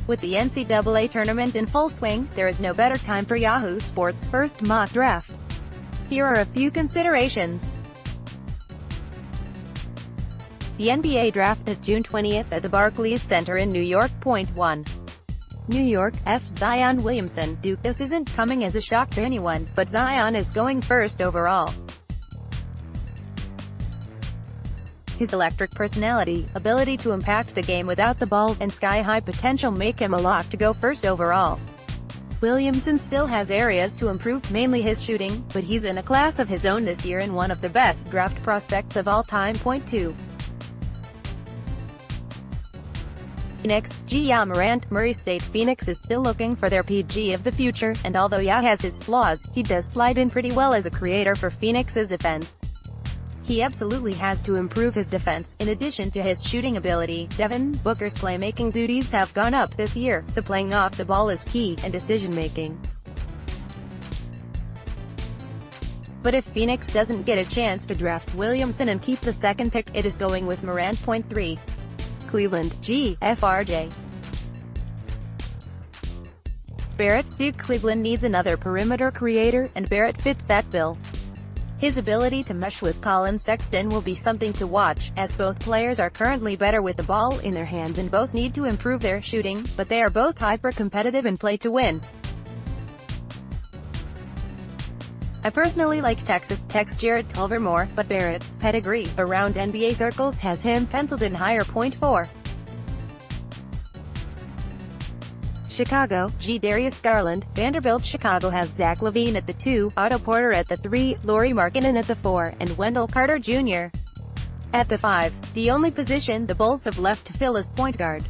With the NCAA tournament in full swing, there is no better time for Yahoo Sports' first mock draft. Here are a few considerations. The NBA draft is June 20th at the Barclays Center in New York. 1. New York, Zion Williamson, Duke. This isn't coming as a shock to anyone, but Zion is going first overall. His electric personality, ability to impact the game without the ball, and sky-high potential make him a lock to go first overall. Williamson still has areas to improve, mainly his shooting, but he's in a class of his own this year and one of the best draft prospects of all time. 2. Phoenix, Ja Morant. Murray State. Phoenix is still looking for their PG of the future, and although Ja has his flaws, he does slide in pretty well as a creator for Phoenix's offense. He absolutely has to improve his defense. In addition to his shooting ability, Devin Booker's playmaking duties have gone up this year, so playing off the ball is key, and decision-making. But if Phoenix doesn't get a chance to draft Williamson and keep the second pick, it is going with Morant. 3. Cleveland, FRJ. Barrett, Duke. Cleveland needs another perimeter creator, and Barrett fits that bill. His ability to mesh with Colin Sexton will be something to watch, as both players are currently better with the ball in their hands and both need to improve their shooting, but they are both hyper-competitive and play to win. I personally like Texas Tech's Jarrett Culver more, but Barrett's pedigree around NBA circles has him penciled in higher. 4. Chicago, Darius Garland. Vanderbilt. Chicago has Zach LaVine at the 2, Otto Porter at the 3, Lauri Markkanen at the 4, and Wendell Carter Jr. at the 5. The only position the Bulls have left to fill is point guard.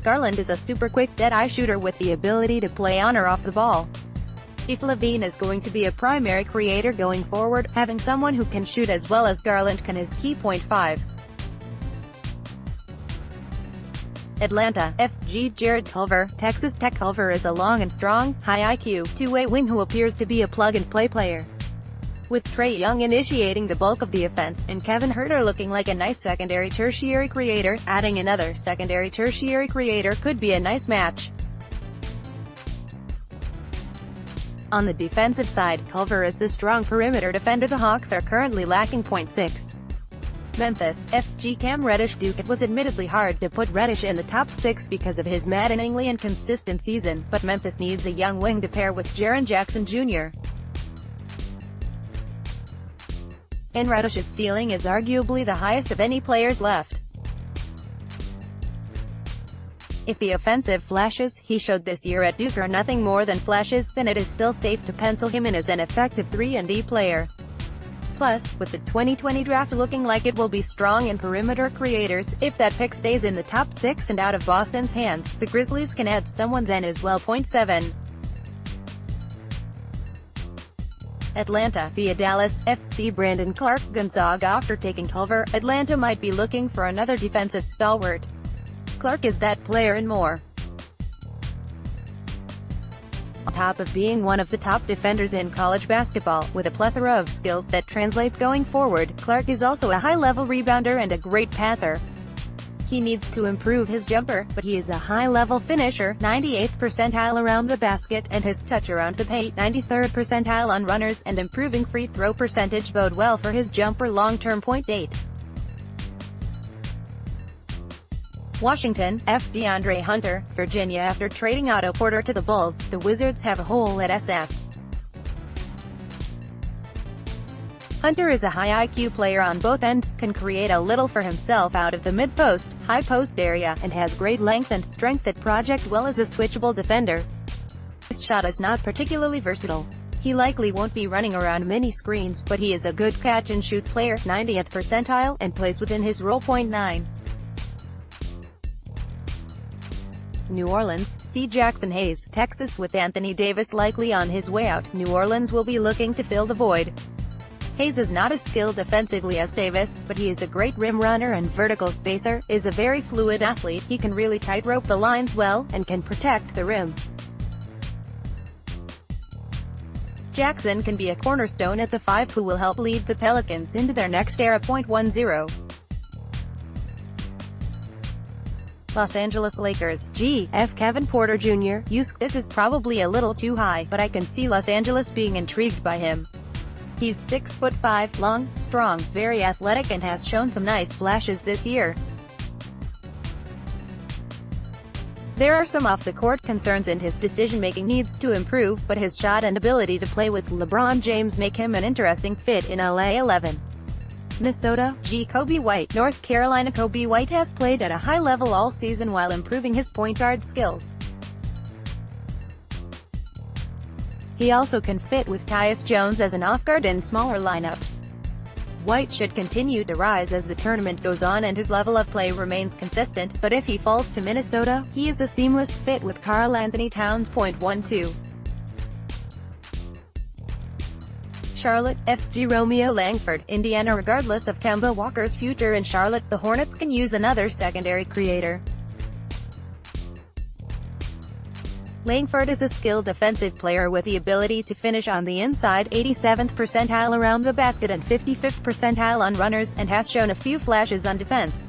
Garland is a super quick dead-eye shooter with the ability to play on or off the ball. If LaVine is going to be a primary creator going forward, having someone who can shoot as well as Garland can is key. 5. Atlanta, Jarrett Culver. Texas Tech. Culver is a long and strong, high IQ, two-way wing who appears to be a plug-and-play player. With Trae Young initiating the bulk of the offense, and Kevin Huerter looking like a nice secondary-tertiary creator, adding another secondary-tertiary creator could be a nice match. On the defensive side, Culver is the strong perimeter defender the Hawks are currently lacking. 6. Memphis, Cam Reddish. Duke. It was admittedly hard to put Reddish in the top 6 because of his maddeningly inconsistent season, but Memphis needs a young wing to pair with Jaren Jackson Jr. And Reddish's ceiling is arguably the highest of any players left. If the offensive flashes he showed this year at Duke are nothing more than flashes, then it is still safe to pencil him in as an effective 3-and-D player. Plus, with the 2020 draft looking like it will be strong in perimeter creators, if that pick stays in the top 6 and out of Boston's hands, the Grizzlies can add someone then as well. 7. Atlanta, via Dallas, FC. Brandon Clark. Gonzaga. After taking Culver, Atlanta might be looking for another defensive stalwart. Clark is that player and more. On top of being one of the top defenders in college basketball, with a plethora of skills that translate going forward, Clark is also a high-level rebounder and a great passer. He needs to improve his jumper, but he is a high-level finisher, 98th percentile around the basket, and his touch around the paint, 93rd percentile on runners, and improving free throw percentage bode well for his jumper long-term. 8. Washington, DeAndre Hunter. Virginia. After trading Otto Porter to the Bulls, the Wizards have a hole at SF. Hunter is a high IQ player on both ends, can create a little for himself out of the mid-post, high-post area, and has great length and strength at project well as a switchable defender. His shot is not particularly versatile. He likely won't be running around many screens, but he is a good catch-and-shoot player, 90th percentile, and plays within his role. 9. New Orleans, Jackson Hayes. Texas. With Anthony Davis likely on his way out, New Orleans will be looking to fill the void. Hayes is not as skilled defensively as Davis, but he is a great rim runner and vertical spacer, is a very fluid athlete, he can really tightrope the lines well, and can protect the rim. Jackson can be a cornerstone at the 5 who will help lead the Pelicans into their next era. 10. Los Angeles Lakers. G.F. Kevin Porter Jr. This is probably a little too high, but I can see Los Angeles being intrigued by him. He's 6'5", long, strong, very athletic and has shown some nice flashes this year. There are some off-the-court concerns and his decision-making needs to improve, but his shot and ability to play with LeBron James make him an interesting fit in LA 11. Minnesota. Kobe White. North Carolina. Kobe White has played at a high level all season while improving his point guard skills. He also can fit with Tyus Jones as an off-guard in smaller lineups. White should continue to rise as the tournament goes on and his level of play remains consistent, but if he falls to Minnesota, he is a seamless fit with Karl Anthony Towns. 12. Charlotte. FG Romeo Langford. Indiana. Regardless of Kemba Walker's future in Charlotte, the Hornets can use another secondary creator. Langford is a skilled defensive player with the ability to finish on the inside, 87th percentile around the basket and 55th percentile on runners, and has shown a few flashes on defense.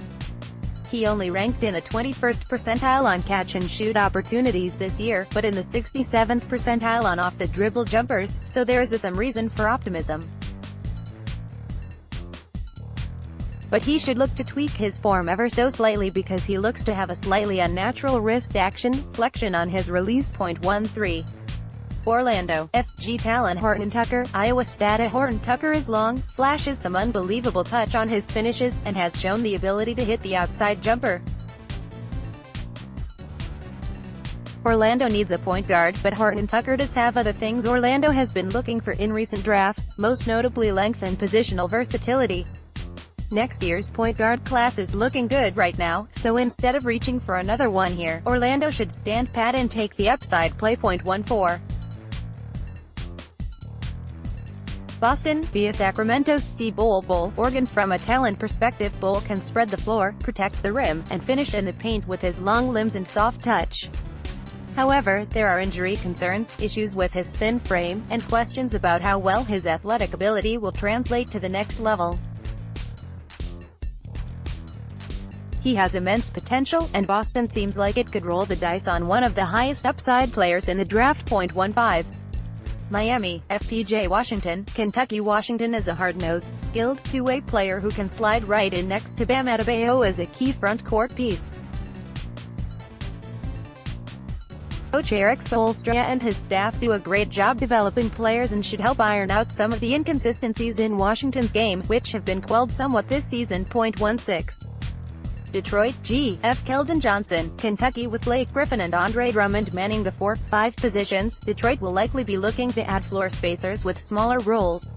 He only ranked in the 21st percentile on catch-and-shoot opportunities this year, but in the 67th percentile on off-the-dribble jumpers, so there is some reason for optimism. But he should look to tweak his form ever so slightly because he looks to have a slightly unnatural wrist action flexion on his release. 13. Orlando. FG Talon Horton Tucker. Iowa State. Horton Tucker is long, flashes some unbelievable touch on his finishes, and has shown the ability to hit the outside jumper. Orlando needs a point guard, but Horton Tucker does have other things Orlando has been looking for in recent drafts, most notably length and positional versatility. Next year's point guard class is looking good right now, so instead of reaching for another one here, Orlando should stand pat and take the upside play. 14. Boston via Sacramento's C. Bol. Oregon. From a talent perspective, Bol can spread the floor, protect the rim, and finish in the paint with his long limbs and soft touch. However, there are injury concerns, issues with his thin frame, and questions about how well his athletic ability will translate to the next level. He has immense potential, and Boston seems like it could roll the dice on one of the highest upside players in the draft. 15. Miami. FPJ Washington. Kentucky. Washington is a hard-nosed, skilled, two-way player who can slide right in next to Bam Adebayo as a key front-court piece. Coach Eric Spoelstra and his staff do a great job developing players and should help iron out some of the inconsistencies in Washington's game, which have been quelled somewhat this season. 16. Detroit. G.F. Keldon Johnson. Kentucky. With Blake Griffin and Andre Drummond manning the 4-5 positions, Detroit will likely be looking to add floor spacers with smaller roles.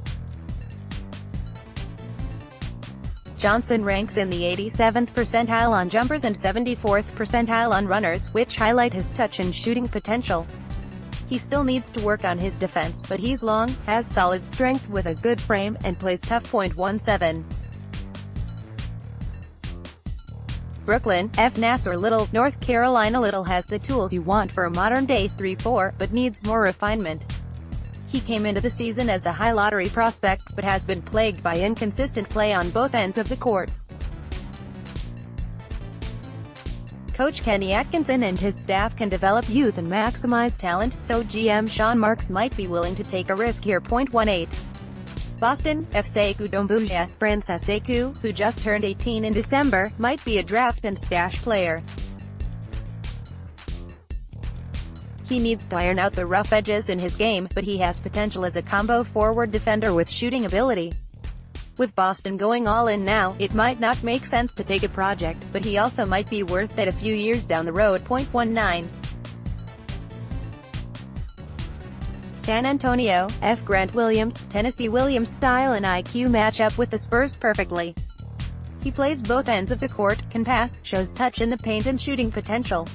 Johnson ranks in the 87th percentile on jumpers and 74th percentile on runners, which highlight his touch and shooting potential. He still needs to work on his defense, but he's long, has solid strength with a good frame, and plays tough. 17. Brooklyn. F. Nassar Little. North Carolina. Little has the tools you want for a modern-day 3-4, but needs more refinement. He came into the season as a high lottery prospect, but has been plagued by inconsistent play on both ends of the court. Coach Kenny Atkinson and his staff can develop youth and maximize talent, so GM Sean Marks might be willing to take a risk here. 18. Boston. F. Sekou Doumbouya. Francis Sekou, who just turned 18 in December, might be a draft and stash player. He needs to iron out the rough edges in his game, but he has potential as a combo forward defender with shooting ability. With Boston going all in now, it might not make sense to take a project, but he also might be worth it a few years down the road. 19. San Antonio. F. Grant Williams. Tennessee. Williams' style and IQ match up with the Spurs perfectly. He plays both ends of the court, can pass, shows touch in the paint and shooting potential.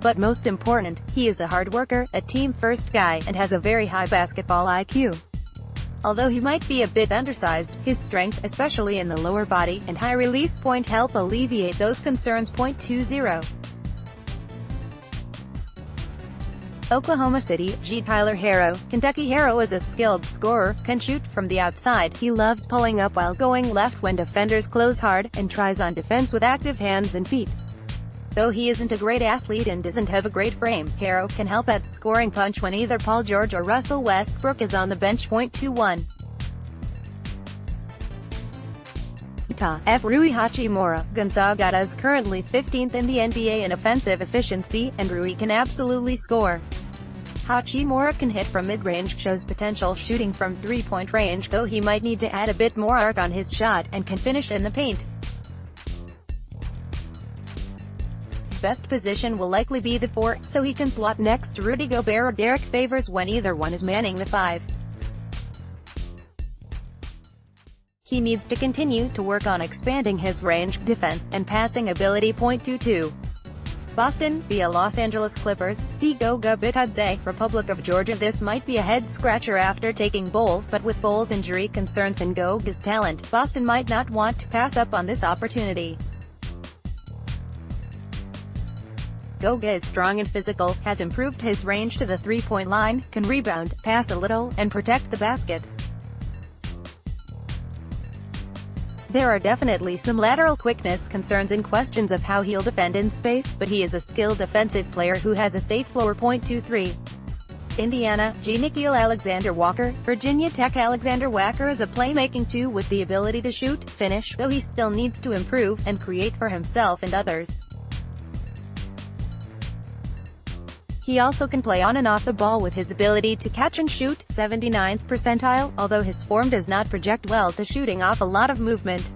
But most important, he is a hard worker, a team-first guy, and has a very high basketball IQ. Although he might be a bit undersized, his strength, especially in the lower body, and high release point help alleviate those concerns. 20. Oklahoma City, G. Tyler Herro. Kentucky. Herro is a skilled scorer, can shoot from the outside. He loves pulling up while going left when defenders close hard, and tries on defense with active hands and feet. Though he isn't a great athlete and doesn't have a great frame, Herro can help at scoring punch when either Paul George or Russell Westbrook is on the bench. 21. Utah. F. Rui Hachimura. Gonzaga is currently 15th in the NBA in offensive efficiency, and Rui can absolutely score. Hachimura can hit from mid-range, shows potential shooting from three-point range, though he might need to add a bit more arc on his shot, and can finish in the paint. His best position will likely be the 4, so he can slot next to Rudy Gobert or Derek Favors when either one is manning the 5. He needs to continue to work on expanding his range, defense, and passing ability. 22. Boston, via Los Angeles Clippers. See Goga Bitadze, Republic of Georgia. This might be a head-scratcher after taking Bol, but with Bol's injury concerns and Goga's talent, Boston might not want to pass up on this opportunity. Goga is strong and physical, has improved his range to the three-point line, can rebound, pass a little, and protect the basket. There are definitely some lateral quickness concerns and questions of how he'll defend in space, but he is a skilled defensive player who has a safe floor. 23. Indiana, G. Nickeil Alexander-Walker. Virginia Tech. Alexander Walker is a playmaking 2 with the ability to shoot, finish, though he still needs to improve, and create for himself and others. He also can play on and off the ball with his ability to catch and shoot, 79th percentile, although his form does not project well to shooting off a lot of movement.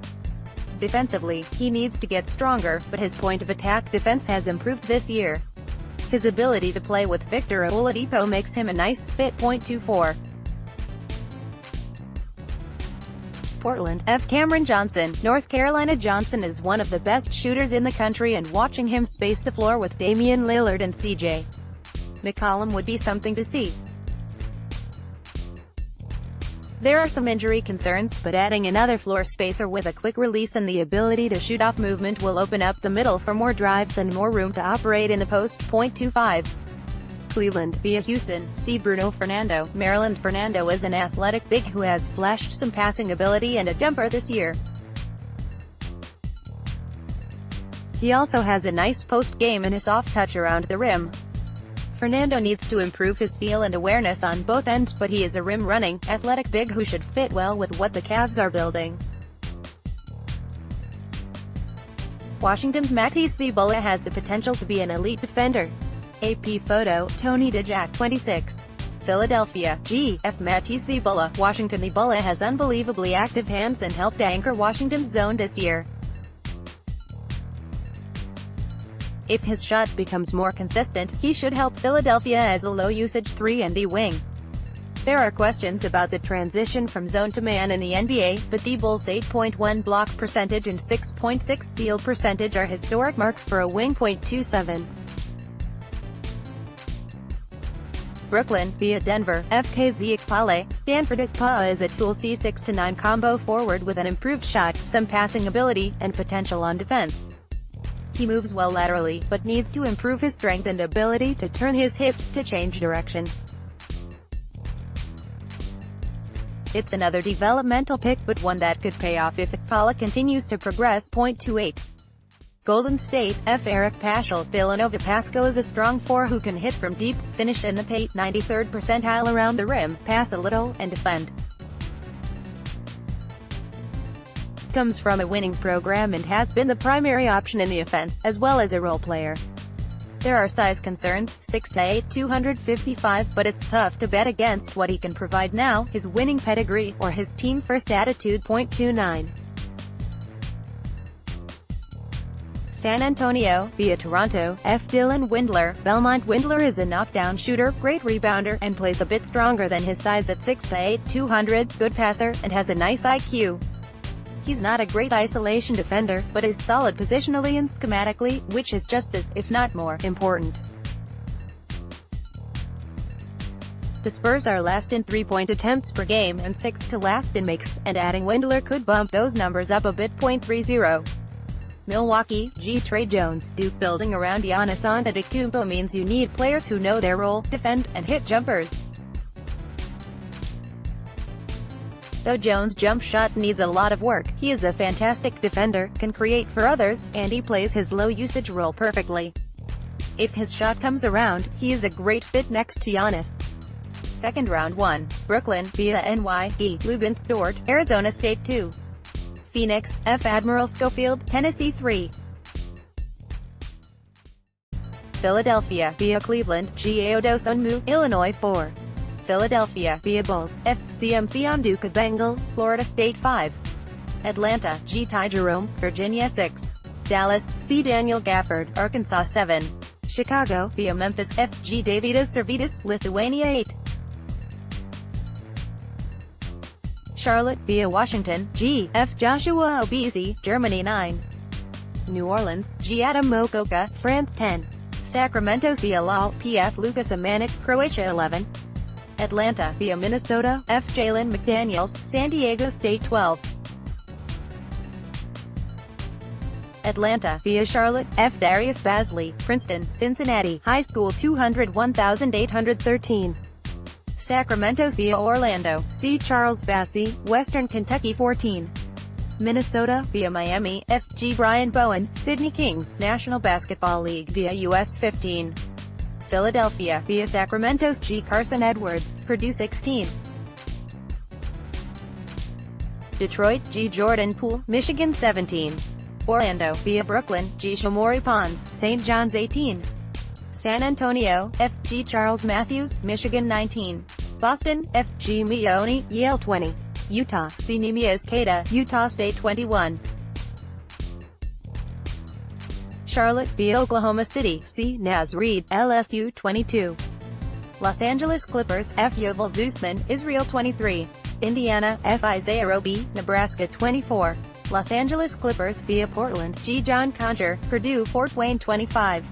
Defensively, he needs to get stronger, but his point of attack defense has improved this year. His ability to play with Victor Oladipo makes him a nice fit. 24. Portland. F. Cameron Johnson. North Carolina. Johnson is one of the best shooters in the country, and watching him space the floor with Damian Lillard and C.J. McCollum would be something to see. There are some injury concerns, but adding another floor spacer with a quick release and the ability to shoot off movement will open up the middle for more drives and more room to operate in the post. 25. Cleveland, via Houston. See Bruno Fernando. Maryland. Fernando is an athletic big who has flashed some passing ability and a jumper this year. He also has a nice post game and a soft touch around the rim. Fernando needs to improve his feel and awareness on both ends, but he is a rim-running, athletic big who should fit well with what the Cavs are building. Washington's Matisse Thybulle has the potential to be an elite defender. AP photo, Tony DeJack. 26. Philadelphia, G. F. Matisse Thybulle. Washington. Thybulle has unbelievably active hands and helped anchor Washington's zone this year. If his shot becomes more consistent, he should help Philadelphia as a low-usage 3-and-D wing. There are questions about the transition from zone to man in the NBA, but Thybulle's 8.1 block percentage and 6.6 steal percentage are historic marks for a wing. 27. Brooklyn, via Denver. FK Ekpale. Stanford. Ekpa is a tool C6 to 9 combo forward with an improved shot, some passing ability, and potential on defense. He moves well laterally, but needs to improve his strength and ability to turn his hips to change direction. It's another developmental pick, but one that could pay off if Ekpala continues to progress. 28. Golden State. F. Eric Paschall. Villanova. Paschall is a strong 4 who can hit from deep, finish in the paint, 93rd percentile around the rim, pass a little, and defend. Comes from a winning program and has been the primary option in the offense, as well as a role player. There are size concerns, 6'8", 255, but it's tough to bet against what he can provide now, his winning pedigree, or his team-first attitude. 29. San Antonio, via Toronto. F. Dylan Windler. Belmont. Windler is a knockdown shooter, great rebounder, and plays a bit stronger than his size at 6'8", 200, good passer, and has a nice IQ. He's not a great isolation defender, but is solid positionally and schematically, which is just as, if not more, important. The Spurs are last in three-point attempts per game and 6th to last in makes, and adding Windler could bump those numbers up a bit. 30. Milwaukee, G. Trey Jones. Duke building around Giannis Antetokounmpo means you need players who know their role, defend, and hit jumpers. Though Jones' jump shot needs a lot of work, he is a fantastic defender, can create for others, and he plays his low-usage role perfectly. If his shot comes around, he is a great fit next to Giannis. Second round 1. Brooklyn, via NY, Luguentz Dort, Arizona State 2. Phoenix, F. Admiral Schofield, Tennessee 3. Philadelphia, via Cleveland, G. Aodosunmu, Illinois 4. Philadelphia, via Bulls, F. CM Fionduka Bengal, Florida State 5. Atlanta, G. Ty Jerome, Virginia 6. Dallas, C. Daniel Gafford, Arkansas 7. Chicago, via Memphis, F. G. Davidas Servydas, Lithuania 8. Charlotte, via Washington, G. F. Joshua Obese, Germany 9. New Orleans, G. Adam Mokoka, France 10. Sacramento, via Lal, P.F. Lucas Amanek, Croatia 11. Atlanta, via Minnesota, F. Jalen McDaniels, San Diego State 12. Atlanta, via Charlotte, F. Darius Bazley, Princeton, Cincinnati, High School 201,813. Sacramento, via Orlando, C. Charles Bassey, Western Kentucky 14. Minnesota, via Miami, F. G. Brian Bowen, Sydney Kings, National Basketball League via US 15. Philadelphia, via Sacramento's G. Carson Edwards, Purdue 16. Detroit, G. Jordan Poole, Michigan 17. Orlando, via Brooklyn, G. Shamori Pons, St. John's 18. San Antonio, F. G. Charles Matthews, Michigan 19. Boston, F. G. Mione, Yale 20. Utah, C. Nemias Queta, Utah State 21. Charlotte, via Oklahoma City, C. Naz Reid, LSU 22. Los Angeles Clippers, F. Yovel Zeusman, Israel 23. Indiana, F. Isaiah Roby, Nebraska 24. Los Angeles Clippers, via Portland, G. John Conjure, Purdue Fort Wayne 25.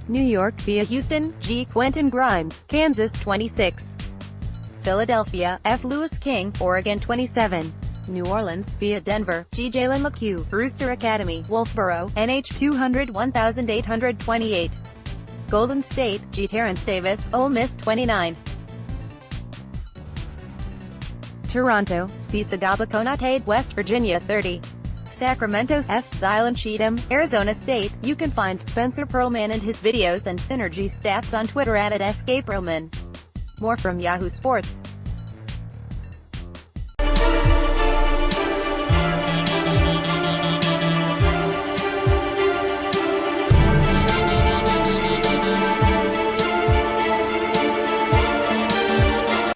New York, via Houston, G. Quentin Grimes, Kansas 26. Philadelphia, F. Lewis King, Oregon 27. New Orleans, via Denver, G. Jalen McHugh, Brewster Academy, Wolfboro, NH 201,828. Golden State, G. Terrence Davis, Ole Miss 29. Toronto, C. Sagaba Konate, West Virginia 30. Sacramento's F. Zylan Cheatham, Arizona State. You can find Spencer Perlman and his videos and Synergy stats on Twitter at @SKPerlman. More from Yahoo Sports.